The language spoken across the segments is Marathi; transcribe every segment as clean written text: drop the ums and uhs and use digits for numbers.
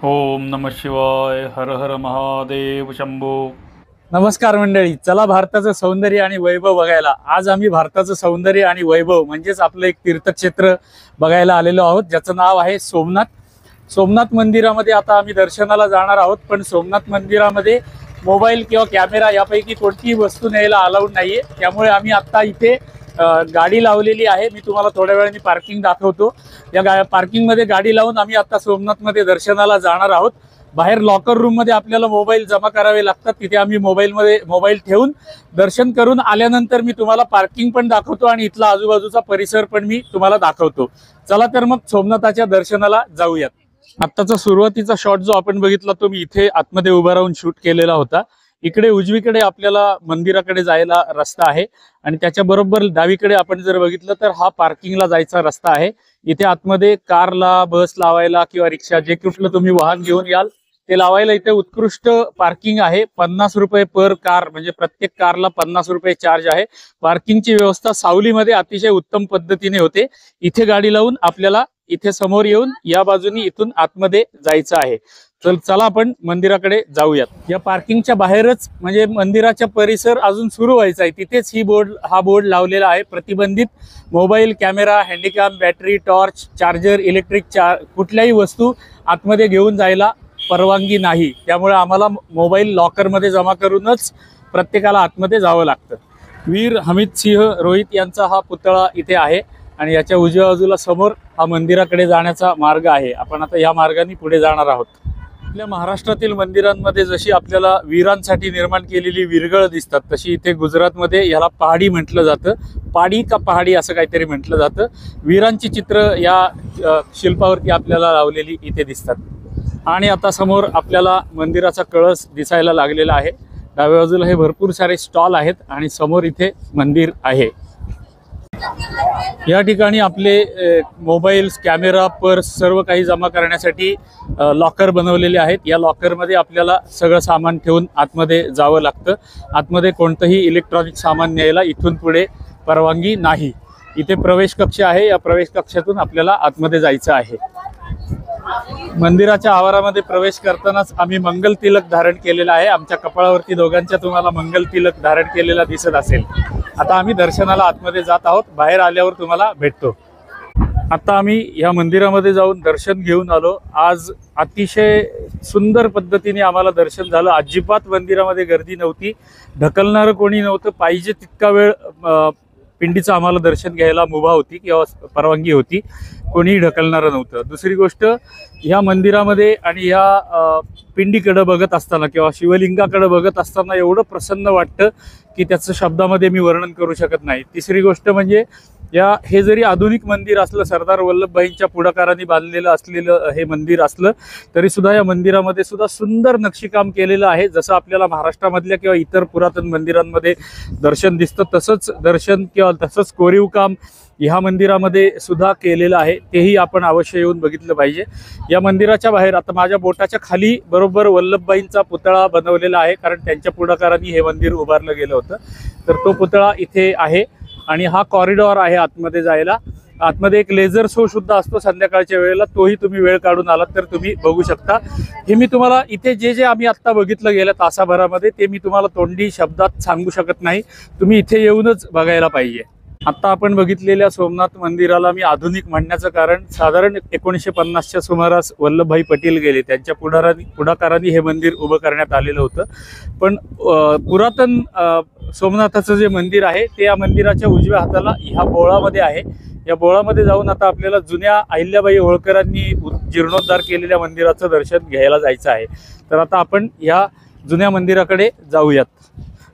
ओम नमः शिवाय. हर हर महादेव शंभो. नमस्कार मंडळी, चला भारताचं सौंदर्य आणि वैभव बघायला. आज आम्ही भारताचं सौंदर्य आणि वैभव म्हणजेच आपलं एक तीर्थक्षेत्र बघायला आलेलो आहोत, ज्याचं नाव आहे सोमनाथ. सोमनाथ मंदिरामध्ये आता आम्ही दर्शनाला जाणार आहोत, पण सोमनाथ मंदिरामध्ये मोबाईल किंवा कॅमेरा यापैकी कोणतीही वस्तू न्यायला अलाउड नाहीये. त्यामुळे आम्ही आता इथे गाडी लावलेली आहे. मी तुम्हाला थोड्या वेळाने पार्किंग दाखवतो. या पार्किंगमध्ये गाडी लावून आम्ही आता सोमनाथमध्ये दर्शनाला जाणार आहोत. बाहेर लॉकर रूम मध्ये आपल्याला मोबाईल जमा करावे लागतात. तिथे आम्ही मोबाईल ठेवून दर्शन करून आल्यानंतर मी तुम्हाला पार्किंग पण दाखवतो आणि इथला आजूबाजूचा परिसर पण मी तुम्हाला दाखवतो. चला तर मग सोमनाथाच्या दर्शनाला जाऊयात. आत्ताचा सुरुवातीचा शॉट जो आपण बघितला तो मी इथे आतमध्ये उभा राहून शूट केलेला होता. इकडे उजवीकडे आपल्याला मंदिराकडे जायला रस्ता आहे आणि त्याच्या बरोबर डावीकडे आपण जर बघितलं तर हा पार्किंगला जायचा रस्ता आहे. इथे आतमध्ये कारला, बस लावायला किंवा रिक्षा, जे कुठलं तुम्ही वाहन घेऊन याल ते लावायला इथे उत्कृष्ट पार्किंग आहे. 50 रुपये पर कार, म्हणजे प्रत्येक कारला 50 रुपये चार्ज आहे. पार्किंगची व्यवस्था सावलीमध्ये अतिशय उत्तम पद्धतीने होते. इथे गाडी लावून आपल्याला इथे समोर येऊन या बाजूनी इथून आतमध्ये जायचं आहे. तर चला आपण मंदिराकडे जाऊयात. या पार्किंगच्या बाहेरच म्हणजे मंदिराच्या परिसर अजून सुरू व्हायचा आहे, तिथेच हा बोर्ड लावलेला आहे. प्रतिबंधित mobile, camera, handycam, battery, torch, charger, electric कुठल्याही वस्तू आतमध्ये घेऊन जायला परवानगी नाही. त्यामुळे आम्हाला मोबाईल लॉकरमध्ये जमा करूनच प्रत्येकाला आतमध्ये जावं लागतं. वीर हमीद सिंह रोहित यांचा हा पुतळा इथे आहे आणि याच्या उजव्या बाजूला समोर हा मंदिराकडे जाण्याचा मार्ग आहे. आपण आता या मार्गाने पुढे जाणार आहोत. आपल्या महाराष्ट्रातील मंदिरांमध्ये जशी आपल्याला वीरांसाठी निर्माण केलेली विरगळ दिसतात, तशी इथे गुजरातमध्ये याला पहाडी म्हटलं जातं. पाडी का पहाडी असं काहीतरी म्हटलं जातं. वीरांची चित्र या शिल्पावरती आपल्याला लावलेली इथे दिसतात. आणि आता समोर आपल्याला मंदिराचा कळस दिसायला लागलेला आहे. डाव्या बाजूला हे भरपूर सारे स्टॉल आहेत आणि समोर इथे मंदिर आहे. या ठिकाणी आपले मोबाईल्स, कॅमेरा, पर्स सर्व काही जमा करण्यासाठी लॉकर बनवलेले आहेत. या लॉकरमध्ये आपल्याला सगळं सामान ठेवून आतमध्ये जावं लागतं. आतमध्ये कोणतंही इलेक्ट्रॉनिक सामान न्यायला इथून पुढे परवानगी नाही. इथे प्रवेश कक्ष आहे. या प्रवेश कक्षातून आपल्याला आतमध्ये जायचं आहे. मंदिराच्या आवारामध्ये प्रवेश करतानाच आम्ही मंगल तिलक धारण केलेला आहे. आमच्या कपाळावरती दोघांच्या तुम्हाला मंगल तिलक धारण केलेला दिसत असेल. आता आम्ही दर्शनाला आतमध्ये जात आहोत. बाहेर आल्यावर तुम्हाला भेटतो. आता आम्ही या मंदिरामध्ये जाऊन दर्शन घेऊन आलो. आज अतिशय सुंदर पद्धतीने आम्हाला दर्शन झालं. अजिबात मंदिरामध्ये गर्दी नव्हती, ढकलणारं कोणी नव्हतं. पाहिजे तितका वेळ पिंडीचं आम्हाला दर्शन घ्यायला मुभा होती किंवा परवानगी होती. कोणीही ढकलणारं नव्हतं. दुसरी गोष्ट, ह्या मंदिरामध्ये आणि ह्या पिंडीकडे बघत असताना किंवा शिवलिंगाकडे बघत असताना एवढं प्रसन्न वाटतं की त्याचं शब्दामध्ये मी वर्णन करू शकत नाही. तिसरी गोष्ट म्हणजे हे जरी आधुनिक मंदिर असलं, सरदार वल्लभभाईंच्या पुढाकाराने बांधलेलं असलेलं हे मंदिर असलं, तरी सुद्धा या मंदिरामध्ये सुद्धा सुंदर नक्षीकाम केलेलं आहे. जसं आपल्याला महाराष्ट्रामधल्या किंवा इतर पुरातन मंदिरांमध्ये दर्शन दिसतं, तसंच दर्शन किंवा तसंच कोरीव काम ह्या मंदिरामध्ये सुद्धा केलेलं आहे. तेही आपण अवश्य येऊन बघितलं पाहिजे. या मंदिराच्या बाहेर आता माझ्या बोटाच्या खाली बरोबर वल्लभभाईंचा पुतळा बनवलेला आहे, कारण त्यांच्या पुढाकाराने हे मंदिर उभारलं गेलं होतं. तर तो पुतळा इथे आहे आणि हा कॉरिडॉर आहे आतमध्ये जायला. आतमध्ये एक लेझर शो सुद्धा असतो संध्याकाळच्या वेळेला. तोही तुम्ही वेळ काढून आलात तर तुम्ही बघू शकता. हे मी तुम्हाला इथे जे आम्ही आत्ता बघितलं गेल्या तासाभरामध्ये ते मी तुम्हाला तोंडी शब्दात सांगू शकत नाही. तुम्ही इथे येऊनच बघायला पाहिजे. आत्ता आपण बघितलेल्या सोमनाथ मंदिराला मी आधुनिक म्हणण्याचं कारण, साधारण 1950च्या सुमारास वल्लभभाई पटेल गेले, त्यांच्या पुढाकाराने हे मंदिर उभं करण्यात आलेलं होतं. पण पुरातन सोमनाथाचं जे मंदिर आहे ते या मंदिराच्या उजव्या हाताला ह्या बोळामध्ये आहे. या बोळामध्ये जाऊन आता आपल्याला जुन्या अहिल्याबाई होळकरांनी जीर्णोद्धार केलेल्या मंदिराचं दर्शन घ्यायला जायचं आहे. तर आता आपण ह्या जुन्या मंदिराकडे जाऊयात.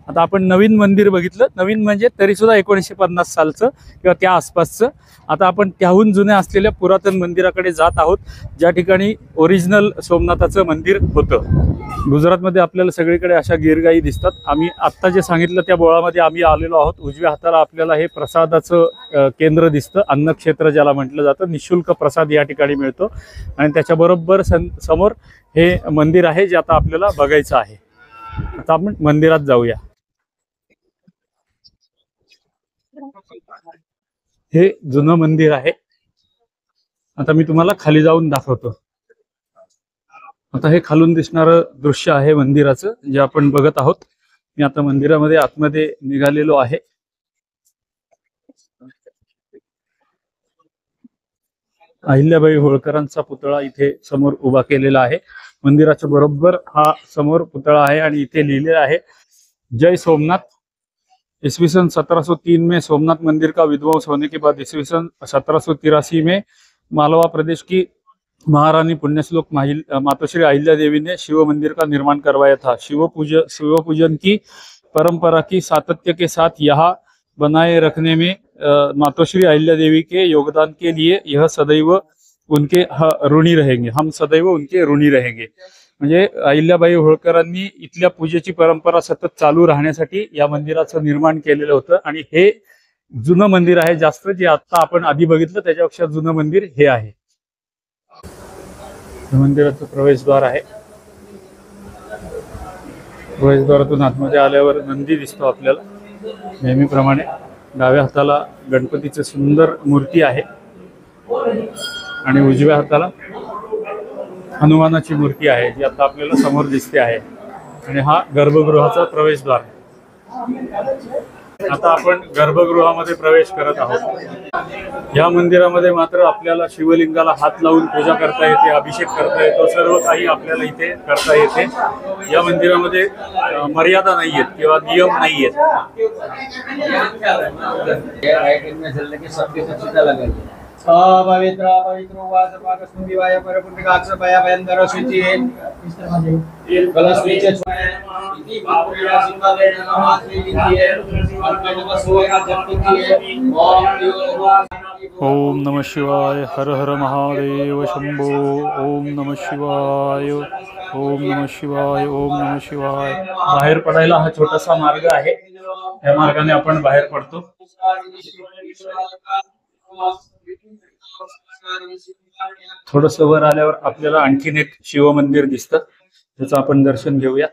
आता आपण नवीन मंदिर बघितलं. नवीन म्हणजे तरीसुद्धा 1950 सालचं किंवा त्या आसपासचं. आता आपण त्याहून जुन्या असलेल्या पुरातन मंदिराकडे जात आहोत, ज्या ठिकाणी ओरिजिनल सोमनाथाचं मंदिर होतं. गुजरातमध्ये आपल्याला सगळीकडे अशा गिरगाई दिसतात. आम्ही आत्ता जे सांगितलं त्या बोळामध्ये आम्ही आलेलो आहोत. उजव्या हाताला आपल्याला हे प्रसादाचं केंद्र दिसतं, अन्नक्षेत्र ज्याला म्हटलं जातं. निःशुल्क प्रसाद या ठिकाणी मिळतो आणि त्याच्याबरोबर समोर हे मंदिर आहे जे आता आपल्याला बघायचं आहे. आता आपण मंदिरात जाऊया. हे जुनं मंदिर आहे. आता मी तुम्हाला खाली जाऊन दाखवतो. आता हे खालून दिसणारं दृश्य आहे मंदिराचं, जे आपण बघत आहोत. मी आता मंदिरामध्ये आतमध्ये निघालेलो आहे. अहिल्याबाई होळकरांचा पुतळा इथे समोर उभा केलेला आहे. मंदिराच्या बरोबर हा समोर पुतळा आहे आणि इथे लिहिलेलं आहे, जय सोमनाथ. ईस्वी सन 1703 में सोमनाथ मंदिर का विध्वंस होने के बाद ईस्वी सन 1783 में मालवा प्रदेश की महारानी पुण्यश्लोक मातोश्री अहिल्या देवी ने शिव मंदिर का निर्माण करवाया था. शिव पूजन की परंपरा की सातत्य के साथ यहाँ बनाए रखने में मातोश्री अहिल्या देवी के योगदान के लिए यह सदैव उनके ऋणी रहेंगे. हम सदैव उनके ऋणी रहेंगे. म्हणजे अहिल्याबाई होळकरांनी इथल्या पूजेची परंपरा सतत चालू राहण्यासाठी या मंदिराचं निर्माण केलेलं होतं. आणि हे जुनं मंदिर आहे जास्त, जे आता आपण आधी बघितलं त्याच्यापेक्षा जुनं मंदिर हे आहे. मंदिराचं प्रवेशद्वार आहे. प्रवेशद्वारातून आतमध्ये आल्यावर नंदी दिसतो आपल्याला नेहमीप्रमाणे. डाव्या हाताला गणपतीची सुंदर मूर्ती आहे आणि उजव्या हाताला हनुमानाची मूर्ती आहे, जी आता आपल्याला समोर दिसते आहे. आणि हा गर्भगृहाचा प्रवेशद्वार. आता आपण गर्भगृहामध्ये प्रवेश करत आहोत. या मंदिरामध्ये मात्र आपल्याला शिवलिंगाला हात लावून पूजा करता येते, अभिषेक करता येतो, सर्व काही आपल्याला इथे करता येते. या मंदिरामध्ये मर्यादा नाहीयेत किंवा नियम नाहीयेत. पवित्र पवित्र वास पाकस्म दिवाय परपुंडकाक्ष पया भयंकर शुचि कलस्मीचे इति भावया सिंहावे नमः श्रीविद्ये अर्पणम सोया जपति ओम नमः शिवाय. हर हर महादेव शंभो. ओम नमः शिवाय. ओम नमः शिवाय. ओम नमः शिवाय. बाहेर पडायला हा छोटासा मार्ग आहे. या मार्गाने आपण बाहेर पडतो. थोडस वर आल्यावर आपल्याला आणखीन एक शिव मंदिर दिसतं, त्याचं आपण दर्शन घेऊया.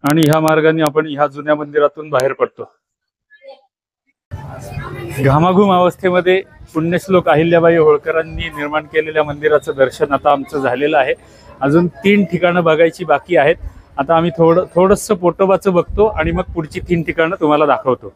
आणि ह्या मार्गाने आपण ह्या जुन्या मंदिरातून बाहेर पडतो. घामाघूम अवस्थेमध्ये पुण्यश्लोक अहिल्याबाई होळकरांनी निर्माण केलेल्या मंदिराचं दर्शन आता आमचं झालेलं आहे. अजून 3 ठिकाणं बघायची बाकी आहेत. आता आम्ही थोडंसं पोटोबाचं बघतो आणि मग पुढची 3 ठिकाणं तुम्हाला दाखवतो.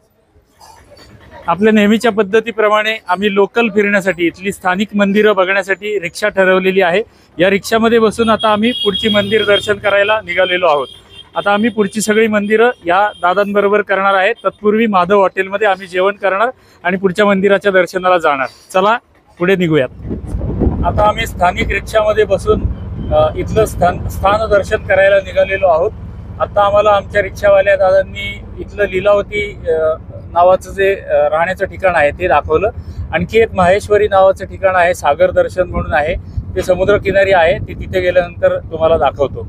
आपल्या नेहमीच्या पद्धतीप्रमाणे आम्ही लोकल फिरण्यासाठी, इथली स्थानिक मंदिरं बघण्यासाठी रिक्षा ठरवलेली आहे. या रिक्षामध्ये बसून आता आम्ही पुढची मंदिर दर्शन करायला निघालेलो आहोत. आता आम्ही पुढची सगळी मंदिरं या दादांबरोबर करणार आहे. तत्पूर्वी माधव हॉटेलमध्ये आम्ही जेवण करणार आणि पुढच्या मंदिराच्या दर्शनाला जाणार. चला पुढे निघूयात. आता आम्ही स्थानिक रिक्षामध्ये बसून इथलं स्थान दर्शन करायला निघालेलो आहोत. आता आम्हाला आमच्या रिक्षावाल्या दादांनी इथलं लीलावती नावाचं जे राहण्याचं ठिकाण आहे ते दाखवलं. आणखी एक माहेश्वरी नावाचं ठिकाण आहे, सागर दर्शन म्हणून आहे, ते समुद्रकिनारी आहे. ते तिथे गेल्यानंतर तुम्हाला दाखवतो.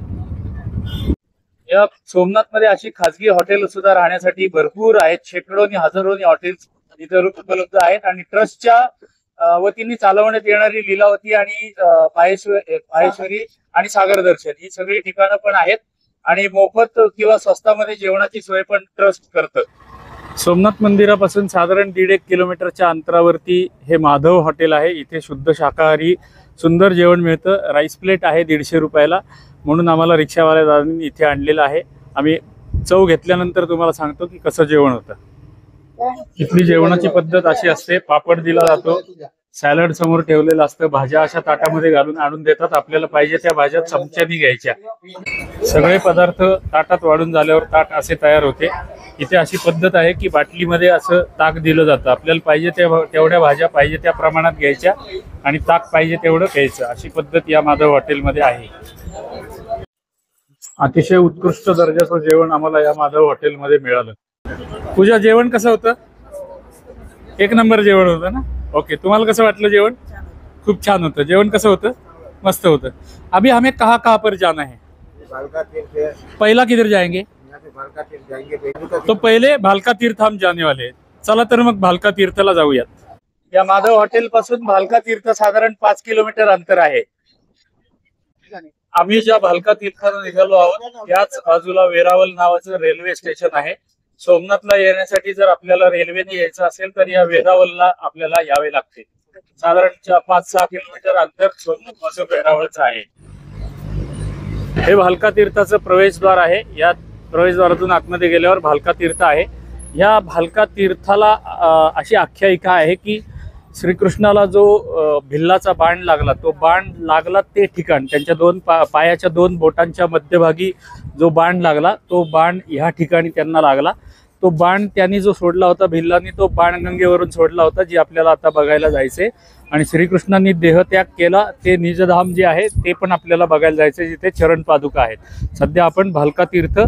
या सोमनाथमध्ये अशी खाजगी हॉटेल सुद्धा राहण्यासाठी भरपूर आहेत. शेकडोनी हजारोनी हॉटेल्स इथे उपलब्ध आहेत. आणि ट्रस्टच्या वतीने चालवण्यात येणारी लीलावती आणि माहेश्वरी आणि सागर दर्शन ही सगळी ठिकाणं पण आहेत. आणि मोफत किंवा स्वस्तामध्ये जेवणाची सोय पण ट्रस्ट करतं. सोमनाथ मंदिरापासून साधारण 1.5 किलोमीटरच्या अंतरावरती हे माधव हॉटेल आहे. इथे शुद्ध शाकाहारी सुंदर जेवण मिळतं. राईस प्लेट आहे 150 रुपयाला. म्हणून आम्हाला रिक्षावाल्या दादांनी इथे आणलेलं आहे. आम्ही चव घेतल्यानंतर तुम्हाला सांगतो की कसं जेवण होतं. इथली जेवणाची पद्धत अशी असते, पापड दिला जातो, सॅलड समोर ठेवलेलं असतं, भाज्या अशा ताटामध्ये घालून आणून देतात. आपल्याला पाहिजे त्या भाज्या चमच्यानी घ्यायच्या. सगळे पदार्थ ताटात वाढून झाल्यावर ताट असे तयार होते. इथे अशी पद्धत आहे की बाटलीमध्ये असं ताक दिलं जातं. आपल्याला पाहिजे तेवढ्या भाज्या पाहिजे त्या प्रमाणात घ्यायच्या आणि ताक पाहिजे तेवढं घ्यायचं. अशी पद्धत या माधव हॉटेलमध्ये आहे. अतिशय उत्कृष्ट दर्जाचं जेवण आम्हाला या माधव हॉटेलमध्ये मिळालं. पूजा, जेवण कसं होतं? 1 नंबर जेवण होतं ना? ओके, तुम्हाला कसं वाटलं जेवण? खूप छान होतं. जेवण कसं होतं? मस्त होतं. अभी हमें कहाँ पर जाना है? पहला किधर जाएंगे? तो पहिले भालका तीर्थ हम जाने वाले हैं. चला तर मग भालका तीर्थला जाऊयात. या माधव हॉटेल पासून भालका तीर्थ साधारण 5 किलोमीटर अंतर आहे. आम्ही ज्या भालका तीर्थाला निघालो आहोत त्याच बाजूला वेरावल नावाचं रेल्वे स्टेशन आहे. सोमनाथला येण्यासाठी जर आपल्याला रेल्वेने यायचं असेल तर या वेरावलला आपल्याला यावे लागते. साधारण 5-6 किलोमीटर अंतर सोनपासून वेरावळचं आहे. हे भालका तीर्थाचं प्रवेशद्वार आहे. या प्रवेशद्वारातून आतमध्ये गेल्यावर भालका तीर्थ आहे. या भालका तीर्थाला अशी आख्यायिका आहे की श्रीकृष्णाला जो भिल्लाचा बाण लागला, तो बाण लागला ते ठिकाण, त्यांच्या पायाच्या 2 बोटांच्या मध्यभागी जो बाण लागला, तो बाण ह्या ठिकाणी त्यांना लागला. तो बाण त्यांनी जो सोडला होता भिल्लांनी, तो बाणगंगेवरून सोडला होता, जी आपल्याला आता बघायला जायचे. आणि श्रीकृष्णांनी देहत्याग केला ते निजधाम जे आहे ते पण आपल्याला बघायला जायचे, जिथे चरण पादुका आहेत. सध्या आपण भालका तीर्थ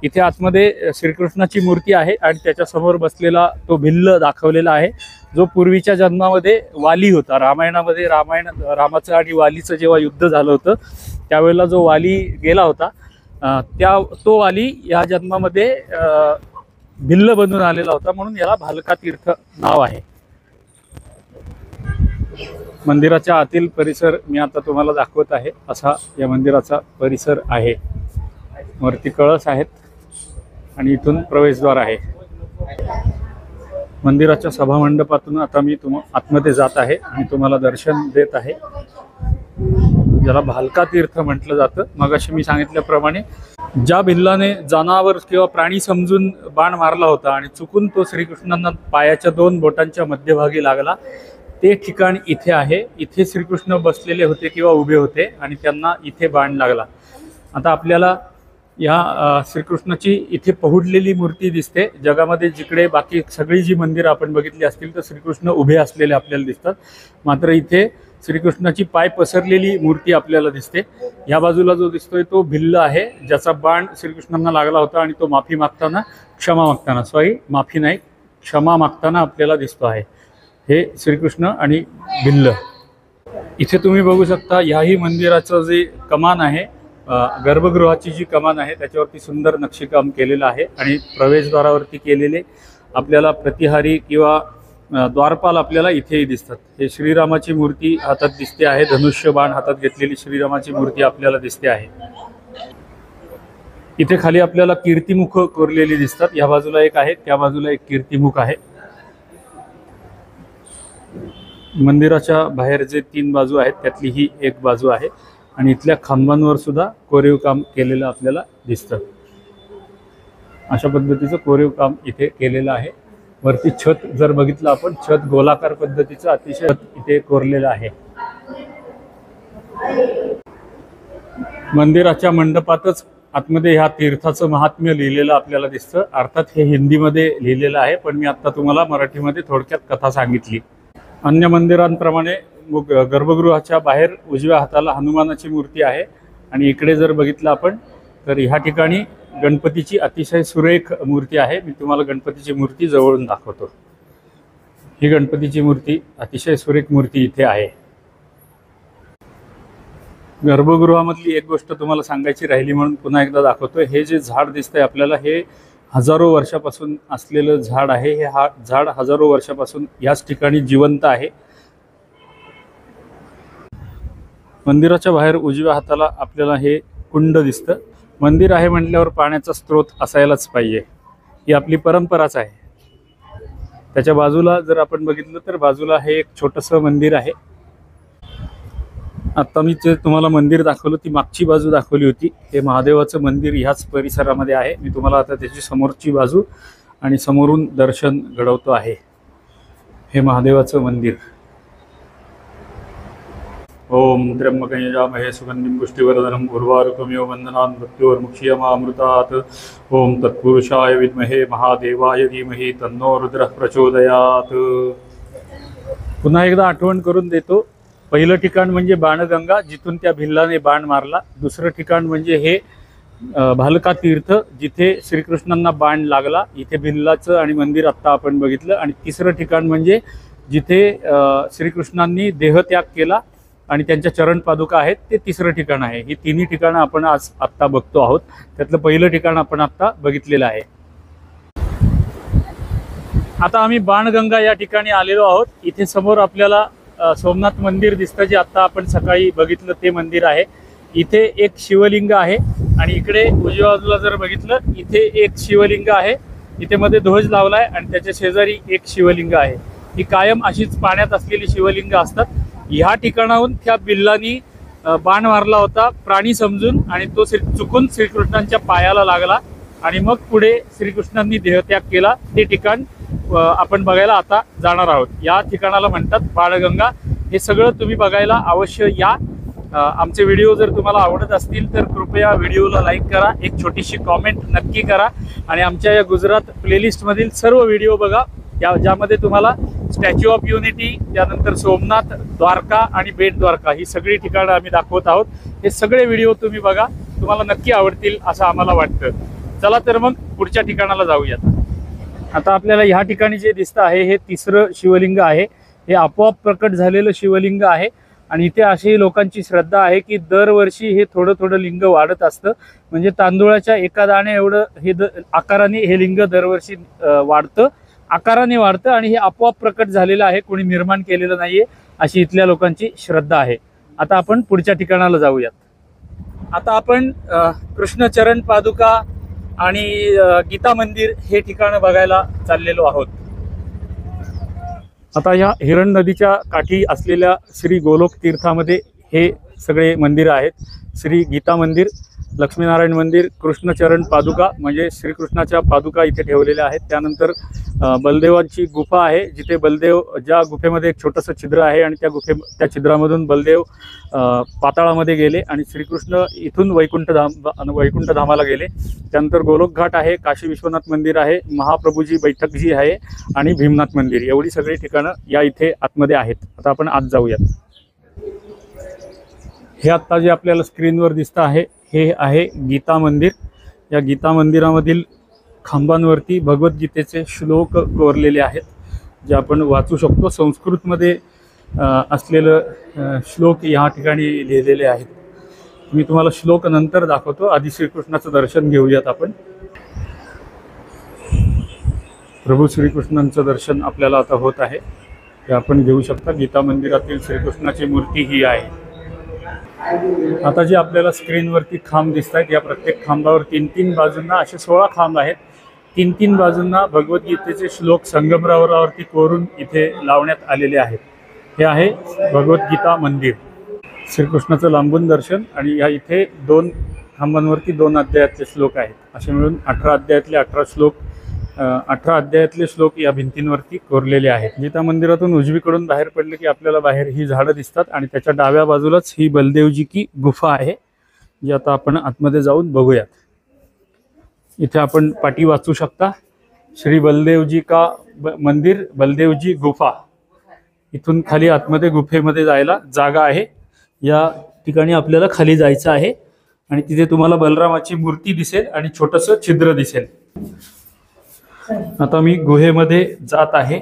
इथे आतमध्ये श्रीकृष्णाची मूर्ती आहे आणि त्याच्या समोर बसलेला तो भिल्ल दाखवलेला आहे, जो पूर्वीच्या जन्मामध्ये वाली होता. रामायणामध्ये रामाचं आणि वालीचं जेव्हा युद्ध झालं होतं त्यावेळेला जो वाली गेला होता, तो वाली या जन्मामध्ये भिल्ल बनून आलेला होता, म्हणून याला भालका तीर्थ नाव आहे. मंदिराच्या आतील परिसर मी आता तुम्हाला दाखवत आहे. असा या मंदिराचा परिसर आहे. वरती कळस आहेत आणि इथून प्रवेशद्वार आहे. मंदिराच्या सभामंडपातून आता मी आतमध्ये जात आहे आणि तुम्हाला दर्शन देत आहे, ज्याला भालका तीर्थ म्हटलं जातं. मगाशी मी सांगितल्याप्रमाणे ज्या भिल्लाने जनावर किंवा प्राणी समजून बाण मारला होता आणि चुकून तो श्रीकृष्णांना पायाच्या 2 बोटांच्या मध्यभागी लागला, ते ठिकाण इथे आहे. इथे श्रीकृष्ण बसलेले होते किंवा उभे होते आणि त्यांना इथे बाण लागला. आता आपल्याला या श्रीकृष्णाची इथे पहुडलेली मूर्ती दिसते. जगामध्ये जिकडे बाकी सगळी जी मंदिरं आपण बघितली असतील तर श्रीकृष्ण उभे असलेले आपल्याला दिसतात, मात्र इथे श्रीकृष्णाची पाय पसरलेली मूर्ती आपल्याला दिसते. या बाजूला जो दिसतोय तो भिल्ल आहे, ज्याचा बाण श्रीकृष्णांना लागला होता आणि तो क्षमा मागताना आपल्याला दिसतो आहे. हे श्रीकृष्ण आणि भिल्ल. इथे तुम्ही बघू शकता, याही मंदिराचं जे कमान आहे, गर्भगृहाची जी कमान आहे त्याच्यावरती सुंदर नक्षीकाम केलेलं आहे आणि प्रवेशद्वारावरती केलेले आपल्याला प्रतिहारी किंवा द्वारपाल आपल्याला इथेही दिसतात. हे श्रीरामाची मूर्ती हातात दिसते आहे. धनुष्य बाण हातात घेतलेली श्रीरामाची मूर्ती आपल्याला दिसते आहे. इथे खाली आपल्याला कीर्तिमुख कोरलेली दिसतात. या बाजूला एक आहे, त्या बाजूला एक कीर्तिमुख आहे. मंदिराच्या बाहेर जे 3 बाजू आहेत त्यातली ही एक बाजू आहे आणि इथल्या खांबांवर सुद्धा कोरीव काम केलेलं आपल्याला दिसतं. अशा पद्धतीचं कोरीव काम इथे केलेलं आहे. वरती छत जर बघितलं आपण, छत गोलाकार पद्धतीचं अतिशय इथे कोरलेलं आहे. मंदिराच्या मंडपातच आतमध्ये ह्या तीर्थाचं महात्म्य लिहिलेलं आपल्याला दिसतं. अर्थात हे हिंदीमध्ये लिहिलेलं आहे, पण मी आता तुम्हाला मराठीमध्ये थोडक्यात कथा सांगितली. अन्य मंदिरांप्रमाणे गर्भगृहाच्या बाहेर उजव्या हाताला हनुमानाची मूर्ती आहे आणि इकडे जर बघितलं आपण तर ह्या ठिकाणी गणपतीची अतिशय सुरेख मूर्ती आहे. मी तुम्हाला गणपतीची मूर्ती जवळून दाखवतो. ही गणपतीची मूर्ती, अतिशय सुरेख मूर्ती इथे आहे. गर्भगृहामधली एक गोष्ट तुम्हाला सांगायची राहिली म्हणून पुन्हा एकदा दाखवतोय. हे जे झाड दिसतंय आपल्याला, हे हजारो वर्षापासून असलेलं झाड आहे. हे झाड हजारो वर्षापासून याच ठिकाणी जिवंत आहे. मंदिराच्या बाहेर उजव्या हाताला आपल्याला हे कुंड दिसतं. मंदिर आहे म्हटल्यावर पाण्याचा स्रोत असायलाच पाहिजे, ही आपली परंपराच आहे. त्याच्या बाजूला जर आपण बघितलं तर बाजूला हे एक छोटंसं मंदिर आहे. आता मी जे तुम्हाला मंदिर दाखवलं ती मागची बाजू दाखवली होती. हे महादेवाचं मंदिर ह्याच परिसरामध्ये आहे. मी तुम्हाला आता त्याची समोरची बाजू आणि समोरून दर्शन घडवतो आहे. हे महादेवाचं मंदिर. ओम त्र्यंबकं यजामहे सुगंधिं पुष्टिवर्धनं उर्वारुकमिव बन्धनान् मृत्योर्मुक्षीयमामृतात्. ओम तत्पुरुषाय विद्महे महादेवाय धीमहि तन्नो रुद्रः प्रचोदयात्. पुन्हा एकदा आठवण करून देतो. पहिलं ठिकाण म्हणजे बाणगंगा, जिथून त्या भिल्लाने बाण मारला. दुसरं ठिकाण म्हणजे हे भालका तीर्थ, जिथे श्रीकृष्णांना बाण लागला. इथे भिल्लाचं आणि मंदिर आत्ता आपण बघितलं. आणि तिसरं ठिकाण म्हणजे जिथे श्रीकृष्णांनी देहत्याग केला आणि त्यांच्या चरण पादुका आहेत, ते तिसरं ठिकाण आहे. ही तिन्ही ठिकाणं आपण आत्ता बघतो आहोत. त्यातलं पहिलं ठिकाण आपण आत्ता बघितलेलं आहे. आता आम्ही बाणगंगा या ठिकाणी आलेलो आहोत. इथे समोर आपल्याला सोमनाथ मंदिर दिसतं, जे आत्ता आपण सकाळी बघितलं ते मंदिर आहे. इथे एक शिवलिंग आहे आणि इकडे उजव्या बाजूला जर बघितलं, इथे एक शिवलिंग आहे. इथे मध्ये ध्वज लावलाय आणि त्याच्या शेजारी एक शिवलिंग आहे. ही कायम अशीच पाण्यात असलेली शिवलिंग असतात. ह्या ठिकाणाहून त्या बिल्लानी बाण मारला होता प्राणी समजून, आणि तो चुकून श्रीकृष्णांच्या पायाला लागला आणि मग पुढे श्रीकृष्णांनी देहत्याग केला. ते ठिकाण आपण बघायला आता जाणार आहोत. या ठिकाणाला म्हणतात बाळगंगा. हे सगळं तुम्ही बघायला अवश्य या. आमचे व्हिडिओ जर तुम्हाला आवडत असतील तर कृपया व्हिडिओला लाईक करा, एक छोटीशी कॉमेंट नक्की करा आणि आमच्या या गुजरात प्लेलिस्टमधील सर्व व्हिडिओ बघा, ज्यामध्ये तुम्हाला स्टॅच्यू ऑफ युनिटी, त्यानंतर सोमनाथ, द्वारका आणि बेट द्वारका ही सगळी ठिकाणं आम्ही दाखवत आहोत. हे सगळे व्हिडिओ तुम्ही बघा, तुम्हाला नक्की आवडतील असं आम्हाला वाटतं. चला तर मग पुढच्या ठिकाणाला जाऊयात. आता आपल्याला ह्या ठिकाणी जे दिसतं आहे हे तिसरं शिवलिंग आहे. हे आपोआप प्रकट झालेलं शिवलिंग आहे आणि इथे अशी लोकांची श्रद्धा आहे की दरवर्षी हे थोडं थोडं लिंग वाढत असतं. म्हणजे तांदूळाच्या एका दाणे एवढं हे आकाराने हे लिंग दरवर्षी आकाराने वाढतं आणि हे आपोआप प्रकट झालेलं आहे, कोणी निर्माण केलेलं नाहीये अशी इथल्या लोकांची श्रद्धा आहे. आता आपण पुढच्या ठिकाणाला जाऊयात. आता आपण कृष्णचरण पादुका आणि गीता मंदिर हे ठिकाण बघायला चाललेलो आहोत. आता या हिरण नदीच्या काठी असलेल्या श्री गोलोक तीर्थामध्ये हे सगळे मंदिर आहेत. श्री गीता मंदिर, लक्ष्मीनारायण मंदिर, कृष्णचरण पादुका म्हणजे श्रीकृष्णाच्या पादुका इथे ठेवलेल्या आहेत. त्यानंतर बलदेवांची गुफा आहे, जिथे बलदेव, ज्या गुफेमध्ये एक छोटंसं छिद्र आहे आणि त्या छिद्रामधून बलदेव पाताळामध्ये गेले आणि श्रीकृष्ण इथून वैकुंठधामाला गेले. त्यानंतर गोलोक घाट आहे, काशी विश्वनाथ मंदिर आहे, महाप्रभूजी बैठकजी आहे आणि भीमनाथ मंदिर. एवढी सगळी ठिकाणं या इथे आतमध्ये आहेत. आता आपण आत जाऊयात. हे आत्ता जे आपल्याला स्क्रीनवर दिसतं आहे हे आहे गीता मंदिर. या गीता मंदिरामधील खांबांवरती भगवद्गीतेचे श्लोक कोरलेले आहेत, जे आपण वाचू शकतो. संस्कृतमध्ये असलेलं श्लोक या ठिकाणी लिहिलेले आहेत. मी तुम्हाला श्लोक नंतर दाखवतो, आधी श्रीकृष्णाचं दर्शन घेऊयात आपण. प्रभू श्रीकृष्णांचं दर्शन आपल्याला आता होत आहे, हे आपण घेऊ शकता. गीता मंदिरातील श्रीकृष्णाची मूर्ती ही आहे. आता जे आपल्याला स्क्रीनवरती खांब दिसत आहेत, या प्रत्येक खांबावर 3-3 बाजूंना असे 16 खांब आहेत. 3-3 बाजूंना भगवद्गीतेचे श्लोक संगमरवरावरती कोरून इथे लावण्यात आलेले आहेत. हे आहे भगवद्गीता मंदिर. श्रीकृष्णाचं लांबून दर्शन आणि या इथे 2 खांबांवरती 2 अध्यायातले श्लोक आहेत. असे मिळून 18 अध्यायातले 18 अध्यायातले श्लोक या भिंतींवरती कोरलेले आहेत. गीता मंदिरातून उजवीकडून बाहेर पडले की आपल्याला बाहेर ही झाडं दिसतात आणि त्याच्या डाव्या बाजूलाच ही बलदेवजी की गुफा आहे, जी आता आपण आतमध्ये जाऊन बघूयात. इथे आपण पाटी वाचू शकता, श्री बलदेवजी का मंदिर, बलदेवजी गुफा. इथून खाली आतमध्ये गुफेमध्ये जायला जागा आहे. या ठिकाणी आपल्याला खाली जायचं आहे आणि तिथे तुम्हाला बलरामाची मूर्ती दिसेल आणि छोटंसं छिद्र दिसेल. आता मी गुहेमध्ये जात आहे.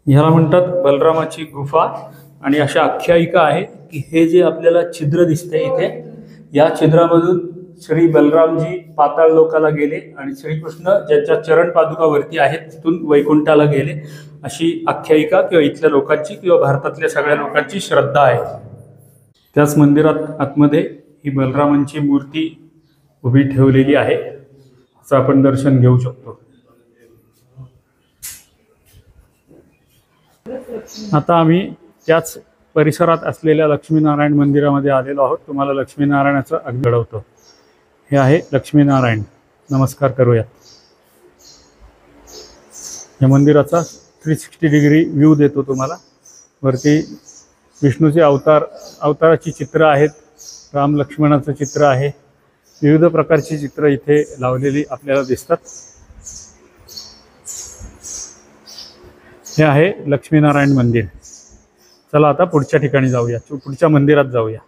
ह्याला म्हणतात बलरामाची गुफा आणि अशा आख्यायिका आहे की हे जे आपल्याला छिद्र दिसते इथे, या छिद्रामधून श्री बलरामजी पाताळ लोकाला गेले आणि श्रीकृष्ण ज्यांच्या चरण पादुकावरती आहेत तिथून वैकुंठाला गेले, अशी आख्यायिका किंवा इथल्या लोकांची किंवा भारतातल्या सगळ्या लोकांची श्रद्धा आहे. त्याच मंदिरात आतमध्ये ही बलरामांची मूर्ती उभी ठेवलेली आहे, असं आपण दर्शन घेऊ शकतो. आता आम्ही त्याच परिसरात असलेल्या लक्ष्मीनारायण मंदिरामध्ये आलेलो आहोत. तुम्हाला लक्ष्मीनारायणाचं अगदी घडवतो. हे आहे लक्ष्मीनारायण. नमस्कार करूयात. या मंदिराचा 360 डिग्री व्ह्यू देतो तुम्हाला. वरती विष्णूचे अवताराची चित्र आहेत, राम लक्ष्मणाचं चित्र आहे, विविध प्रकारची चित्र इथे लावलेली आपल्याला दिसतात. हे आहे लक्ष्मीनारायण मंदिर. चला आता पुढच्या ठिकाणी जाऊया, पुढच्या मंदिरात जाऊया.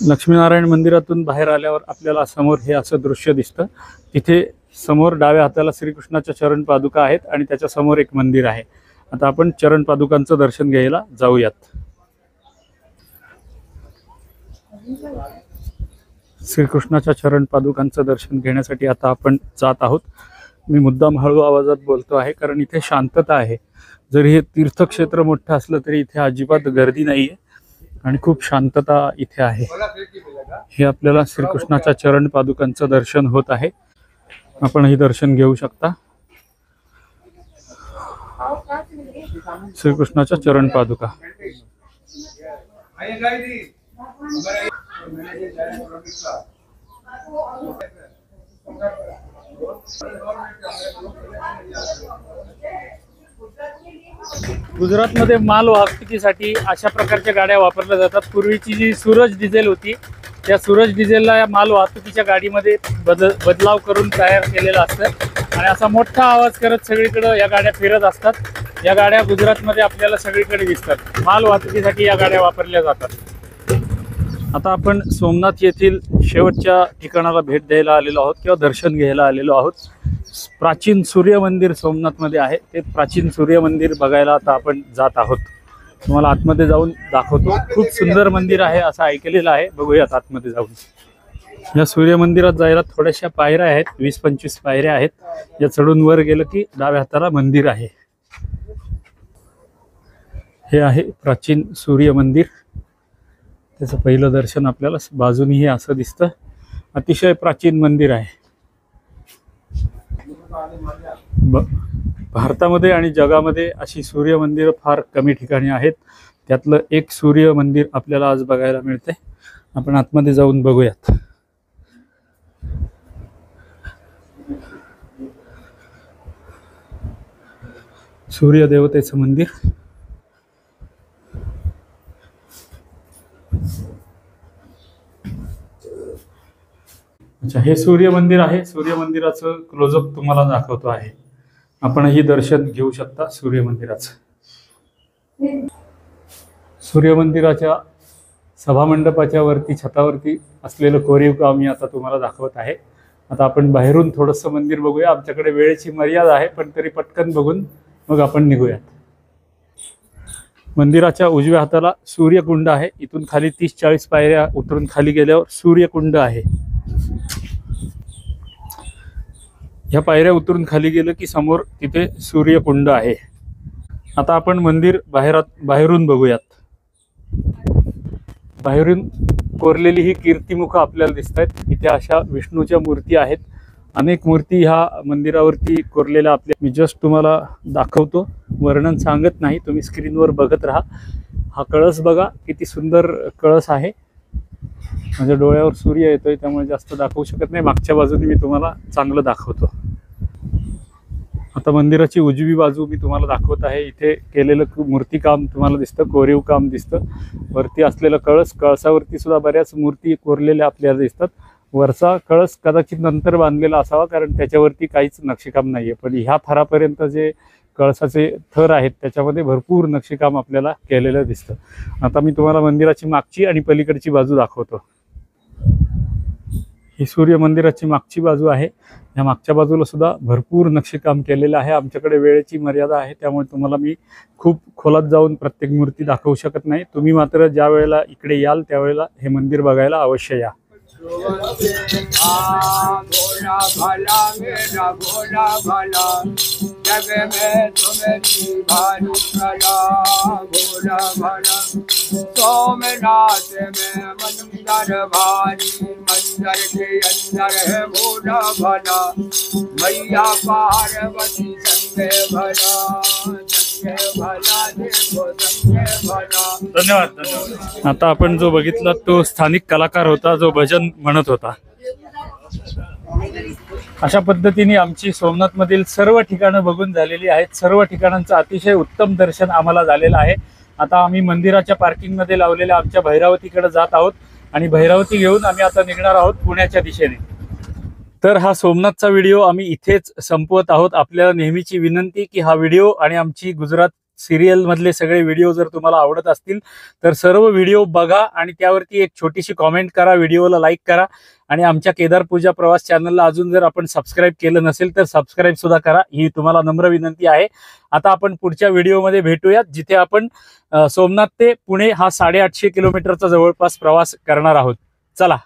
लक्ष्मीनारायण मंदिरातून बाहेर आल्यावर आपल्याला समोर हे असं दृश्य दिसतं. तिथे समोर डाव्या हाताला श्रीकृष्णाच्या चरण पादुका आहेत आणि त्याच्या समोर एक मंदिर आहे. आता आपण चरण पादुकांचं दर्शन घ्यायला जाऊयात. श्रीकृष्णाच्या चरण पादुकांचं दर्शन घेण्यासाठी आता आपण जात आहोत. मी मुद्दाम हळू आवाजात बोलतो आहे कारण इथे शांतता आहे. जरी हे तीर्थक्षेत्र मोठं असलं तरी इथे अजिबात गर्दी नाही आहे आणि खूप शांतता इथे आहे. हे आपल्याला श्रीकृष्णाच्या चरण पादुकांचं दर्शन होत आहे. आपणही दर्शन घेऊ शकता श्रीकृष्णाच्या चरण पादुका. गुजरातमध्ये माल वाहतुकीसाठी अशा प्रकारच्या गाड्या वापरल्या जातात. पूर्वीची जी सूरज डिझेल होती त्या सूरज डिझेलला या माल वाहतुकीच्या गाडीमध्ये बदलाव करून तयार केलेला असतं आणि असा मोठा आवाज करत सगळीकडे या गाड्या फिरत असतात. या गाड्या गुजरातमध्ये आपल्याला सगळीकडे दिसतात. माल वाहतुकीसाठी या गाड्या वापरल्या जातात. आता आपण सोमनाथ येथील शेवटच्या ठिकाणाला भेट द्यायला आलेलो आहोत किंवा दर्शन घ्यायला आलेलो आहोत. प्राचीन सूर्य मंदिर सोमनाथमध्ये आहे. ते प्राचीन सूर्य मंदिर बघायला आता आपण जात आहोत. तुम्हाला आतमध्ये जाऊन दाखवतो. खूप सुंदर मंदिर आहे असं ऐकलेलं आहे. बघूयात आतमध्ये जाऊन. या सूर्य मंदिरात जायला थोड्याशा पायऱ्या आहेत. 20-25 पायऱ्या आहेत. या चढून वर गेलं की डाव्या हाताला मंदिर आहे. हे आहे प्राचीन सूर्य मंदिर. त्याचं पहिलं दर्शन आपल्याला बाजूनीही असं दिसतं. अतिशय प्राचीन मंदिर आहे. भारतामध्ये आणि जगामध्ये अशी सूर्य मंदिरं फार कमी ठिकाणी आहेत. त्यातलं एक सूर्य मंदिर आपल्याला आज बघायला मिळते. आपण आतमध्ये जाऊन बघूयात. सूर्य देवतेचं मंदिर. अच्छा, हे सूर्य मंदिर आहे. सूर्य मंदिराचं क्लोजअप तुम्हाला दाखवतो आहे. आपणही दर्शन घेऊ शकता सूर्य मंदिराचं. सूर्य मंदिराच्या सभामंडपाच्या वरती छतावरती असलेलं कोरीव काम मी आता तुम्हाला दाखवत आहे. आता आपण बाहेरून थोडंसं मंदिर बघूया. आमच्याकडे वेळेची मर्यादा आहे पण तरी पटकन बघून मग आपण निघूयात. मंदिराच्या उजव्या हाताला सूर्यकुंड आहे. इथून खाली 30-40 पायऱ्या उतरून खाली गेल्यावर सूर्यकुंड आहे. ह्या पायऱ्या उतरून खाली गेलं की समोर तिथे सूर्यकुंड आहे. आता आपण मंदिर बाहेरून बघूयात. बाहेरून कोरलेली ही कीर्तिमुख आपल्याला दिसत आहेत. इथे अशा विष्णूच्या मूर्ती आहेत. अनेक मूर्ती ह्या मंदिरावरती कोरलेल्या आपल्या मी जस्ट तुम्हाला दाखवतो. वर्णन सांगत नाही, तुम्ही स्क्रीनवर बघत राहा. हा कळस बघा, किती सुंदर कळस आहे. माझ्या डोळ्यावर सूर्य येतोय त्यामुळे जास्त दाखवू शकत नाही. मागच्या बाजूने मी तुम्हाला चांगलं दाखवतो. आता मंदिराची उजवी बाजू मी तुम्हाला दाखवत आहे. इथे केलेलं मूर्तिकाम तुम्हाला दिसतं, कोरीव काम दिसतं. वरती असलेलं कळस, कळसावरती सुद्धा बऱ्याच मूर्ती कोरलेल्या आपल्याला दिसतात. वरचा कळस कदाचित नंतर बांधलेला असावा कारण त्याच्यावरती काहीच नक्षीकाम नाहीये. पण ह्या थरापर्यंत जे कळसाचे थर आहेत त्याच्यामध्ये भरपूर नक्षीकाम आपल्याला केलेलं दिसतं. आता मी तुम्हाला मंदिराची मागची आणि पलीकडची बाजू दाखवतो. ही सूर्य मंदिराची मागची बाजू आहे. या मागच्या बाजूला सुद्धा भरपूर नक्षीकाम केलेलं आहे. आमच्याकडे वेळेची मर्यादा आहे त्यामुळे तुम्हाला मी खूप खोलात जाऊन प्रत्येक मूर्ती दाखवू शकत नाही. तुम्ही मात्र ज्या वेळेला इकडे याल त्यावेळेला हे मंदिर बघायला अवश्य या. भोला भला मेरा भोला भला जग में तुम्हें भारी भला भोला भला सोमनाथ में मंदिर भारी मंदिर के अंदर है भोला भला मैया पार्वती संगे भला धन्यवाद. आता आपण जो बघितला तो स्थानिक कलाकार होता जो भजन म्हणत होता. अशा पद्धतीने आमची सोमनाथ मधील सर्व ठिकाणं बघून झालेली आहेत. सर्व ठिकाणांचं अतिशय उत्तम दर्शन आम्हाला झालेलं आहे. आता आम्ही मंदिराच्या पार्किंग मध्ये लावलेल्या आमच्या भैरावतीकडे जात आहोत आणि भैरावती घेऊन आम्ही आता निघणार आहोत पुण्याच्या दिशेने. तर हा सोमनाथचा व्हिडिओ आम्ही इथेच संपवत आहोत. आपल्याला नेहमीची विनंती की हा व्हिडिओ आणि आमची गुजरात सिरियल मधले सगळे व्हिडिओ जर तुम्हाला आवडत असतील तर सर्व व्हिडिओ बघा आणि त्यावरती एक छोटीशी कॉमेंट करा, व्हिडिओला लाईक करा आणि आमच्या केदार पूजा प्रवास चॅनलला अजून जर आपण सबस्क्राईब केलं नसेल तर सबस्क्राईब सुद्धा करा. ही तुम्हाला नम्र विनंती आहे. आता आपण पुढच्या व्हिडिओमध्ये भेटूयात जिथे आपण सोमनाथ ते पुणे हा 850 किलोमीटरचा जवळपास प्रवास करणार आहोत. चला.